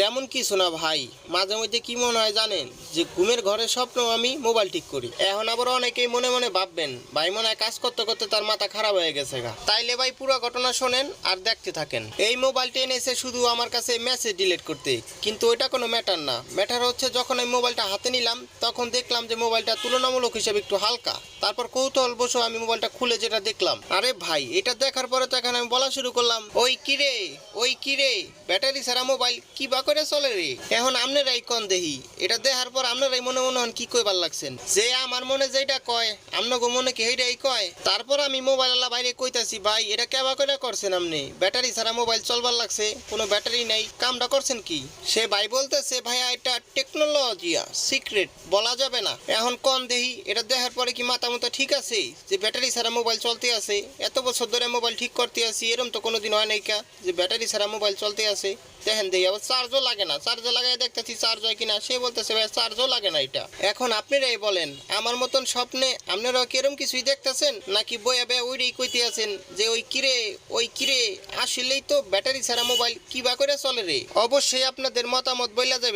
তেমন কিছু না ভাই, মাঝে মধ্যে কি মনে হয় জানেন, যে ঘুমের ঘরে স্বপ্ন আমি মোবাইল ঠিক করি। এখন আবার অনেকেই মনে মনে ভাববেন ভাই মনে হয় কাজ করতে করতে তার মাথা খারাপ হয়ে গেছে গা। তাইলে ভাই পুরো ঘটনা শোনেন আর দেখতে থাকেন। এই মোবাইলটা এনেছে শুধু আমার কাছে মেসেজ ডিলিট করতে, কিন্তু ওইটা কোনো ম্যাটার না। ম্যাটার হচ্ছে যখন আমি মোবাইলটা হাতে নিলাম তখন দেখলাম যে মোবাইলটা তুলনামূলক হিসেবে একটু হালকা। তারপর কৌতূহল বসে আমি মোবাইলটা খুলে যেটা দেখলাম, আরে ভাই এটা দেখার পরে তো এখন আমি বলা শুরু করলাম, ওই কিরে ওই কিরে, ব্যাটারি ছাড়া মোবাইল কি বা করে চলে রে। এখন আপনারাই কোন দেহি, এটা দেখার পর আপনারাই মনে মনে হন কি কইবার লাগছেন, যে আমার মনে যেটা কয় আপনাকে মনে কি সেইটাই কয়। তারপর আমি মোবাইল আলা বাইরে কইতাছি ভাই এটা কেবা করে করছেন আপনি, ব্যাটারি ছাড়া মোবাইল চলবার লাগছে, কোনো ব্যাটারি নাই, কামটা করছেন কি। সে ভাই বলতেছে ভাইয়া এটা টেকনোলজিয়া সিক্রেট, বলা যাবে না। এখন কোন দেহি এটা দেখার পরে কি মাথা মতো ঠিক আছে যে ব্যাটারি ছাড়া মোবাইল চলতে আছে? এত বছর ধরে মোবাইল ঠিক করতে আছি, এরম তো কোনোদিন হয় নাই কা যে ব্যাটারি ছাড়া মোবাইল চলতে আছে। দেখেন দেখি আবার চার্জও লাগে না, চার্জও লাগাই দেখতেছি চার্জ হয় কিনা, সে বলতেছে ভাই চার্জও লাগে না এটা। এখন আপনারাই বলেন আমার মতন স্বপ্নে আপনারাও কিরম কিছুই দেখতেছেন, নাকি বইয়া বইয়া ওইটাই কইতে আছেন যে ওই কিরে আসলেই তো ব্যাটারি ছাড়া মোবাইল কি বা করে চলে রে। অবশ্যই আপনাদের মতামত বইলা যাবে।